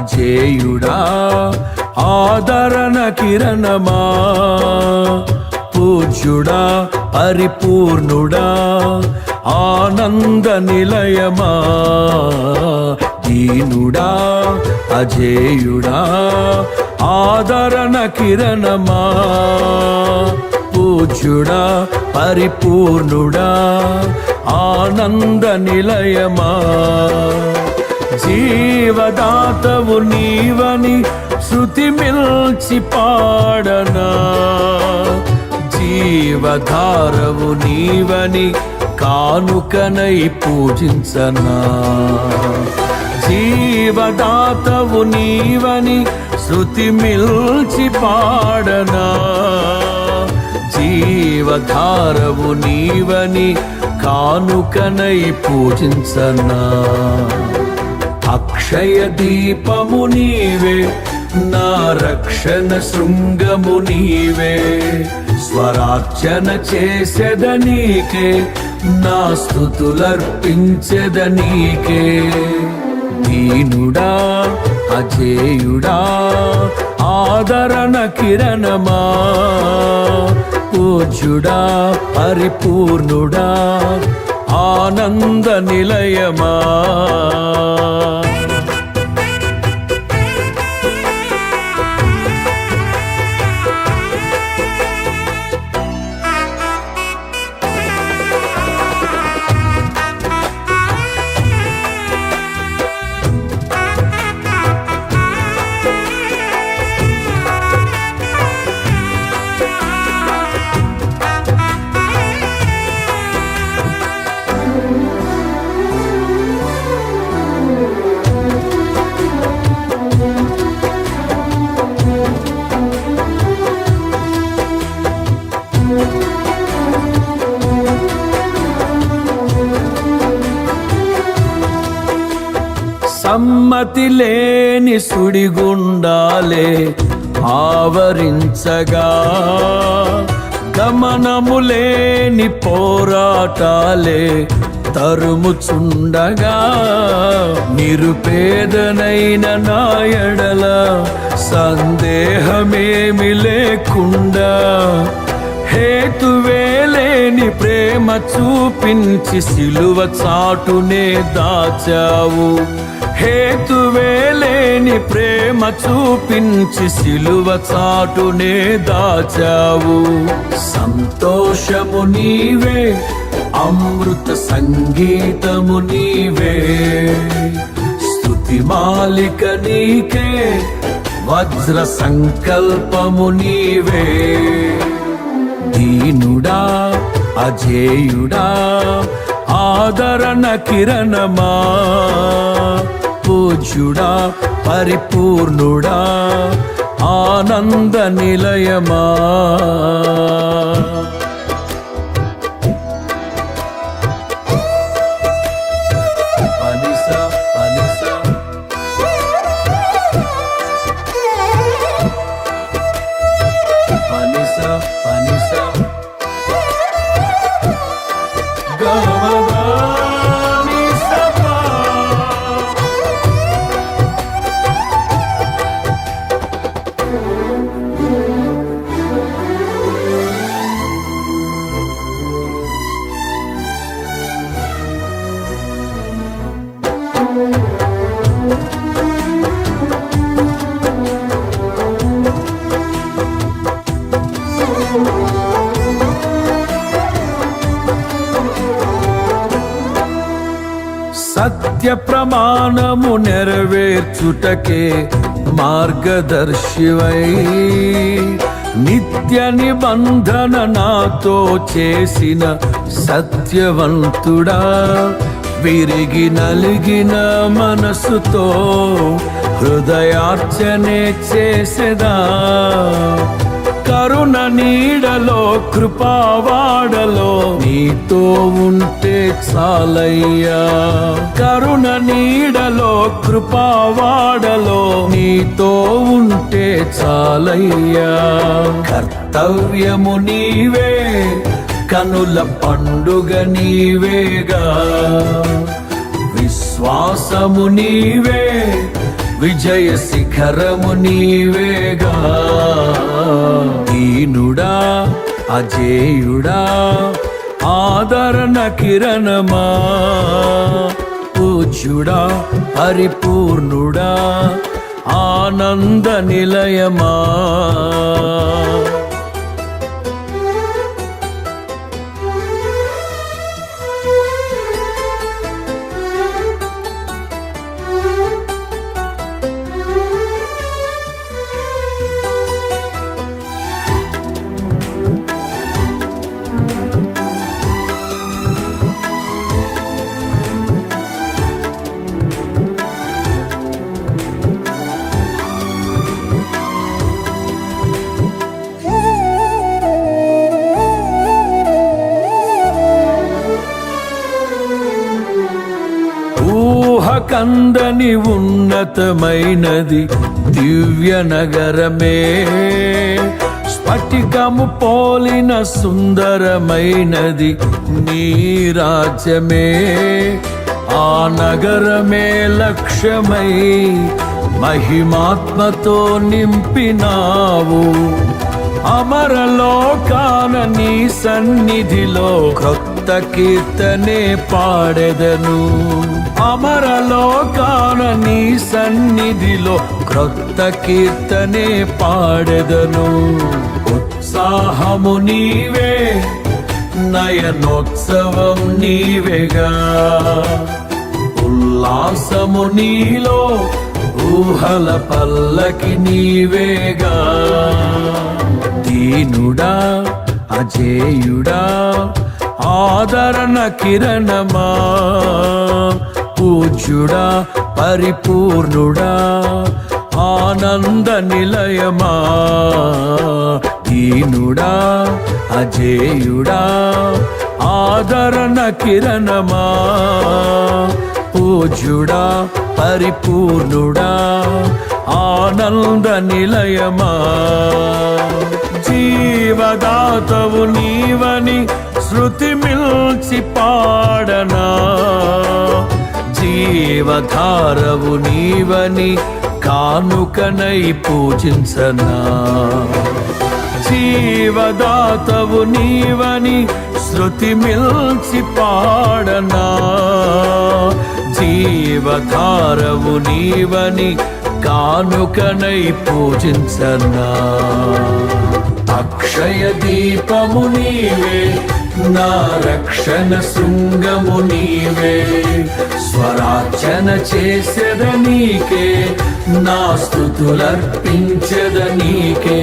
అజేయుడా ఆదరణ కిరణమా, పూజ్యుడా పరిపూర్ణుడా ఆనంద నిలయమా, దీనుడా అజేయుడా ఆదరణ కిరణమా, పూజ్యుడా పరిపూర్ణుడా ఆనంద నిలయమా, జీవదాతవు నీవని శృతి మిల్చి పాడనా, జీవధారవు నీవని కానుకనై పూజించనా, జీవదాతవు నీవని శృతి మిల్చి పాడనా, జీవధారవు నీవని కానుకనై పూజించనా, అక్షయ దీపము నీవే నా రక్షణ శృంగము నీవే, స్వరార్చన చేసెదనీకే నా స్తుతులర్పించెదనీకే, దీనుడా అజేయుడా ఆదరణ కిరణమా, పూజ్యుడా పరిపూర్ణుడా ఆనంద నిలయమా. సమ్మతి లేని సుడిగుండాలే ఆవరించగా, గమనము లేని పోరాటాలే తరుముచుండగా, నిరుపేదనైన నా ఎడల సందేహమేమి లేకుండా, హేతువేలేని ప్రేమ చూపించి సిలువ చాటునే దాచావు, హేతువేలేని ప్రేమ చూపించి సిలువ చాటునే దాచావు, సంతోషము నీవే అమృత సంగీతము నీవే, స్తుతి మాలిక నీకే వజ్ర సంకల్పము నీవే, దీనుడా అజేయుడా ఆదరణ కిరణమా, పూజ్యుడా పరిపూర్ణుడా ఆనంద నిలయమా. సత్య ప్రమాణము నెరవేర్చుటకే మార్గదర్శివై, నిత్య నిబంధన నాతో చేసిన సత్యవంతుడా, విరిగి నలిగిన మనసుతో హృదయార్చనే చేసెదా, కరుణ నీడలో కృపావాడలో నీతో ఉంటే చాలయ్యా, కరుణ నీడలో కృపావాడలో నీతో ఉంటే చాలయ్యా, కర్తవ్యము నీవే కనుల పండుగ నీవేగా, విశ్వాసము నీవే విజయ శిఖరము నీవేగా. దీనుడా అజేయుడా ఆదరణ కిరణమా, పూజ్యుడా పరిపూర్ణుడా ఆనంద నిలయమా. కందని ఉన్నతమైనది దివ్య నగరమే, స్ఫటికము పోలిన సుందరమైనది నీ రాజ్యమే. ఆ నగరమే లక్ష్యమై మహిమాత్మతో నింపినావు. అమరలోకాన నీ సన్నిధిలో క్రొత్త కీర్తనే పాడెదను. అమరలోకాన నీ సన్నిధిలో క్రొత్త కీర్తనే పాడెదను. ఉత్సాహము నీవే నయనోత్సవం నీవేగా, ఉల్లాసము నీలో ఊహల పల్లకి నీవేగా. దీనుడా అజేయుడా ఆదరణ కిరణమా, పూజ్యుడా పరిపూర్ణుడా ఆనంద నిలయమా. దీనుడా అజేయుడా ఆదరణ కిరణమా, పూజ్యుడా పరిపూర్ణుడా ఆనంద నిలయమా. జీవదాతవు నీవని శృతి మిల్చి పాడనా, జీవధారవు నీవని కానుకనై పూజించనా. జీవదాతవు నీవని శృతి మిల్చి పాడనా, జీవధారవు నీవని కానుకనై పూజించనా. అక్షయ దీపము నీవే నా రక్షణ శృంగము నీవే, స్వరార్చన చేసెద నీకే నా స్తుతులర్పించెద నీకే.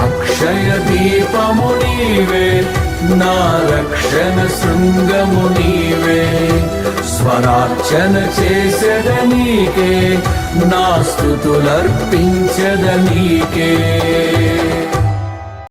అక్షయ దీపము నీవే నా రక్షణ శృంగము నీవే, స్వరార్చన చేసెద నీకే నా స్తుతులర్పించెద నీకే.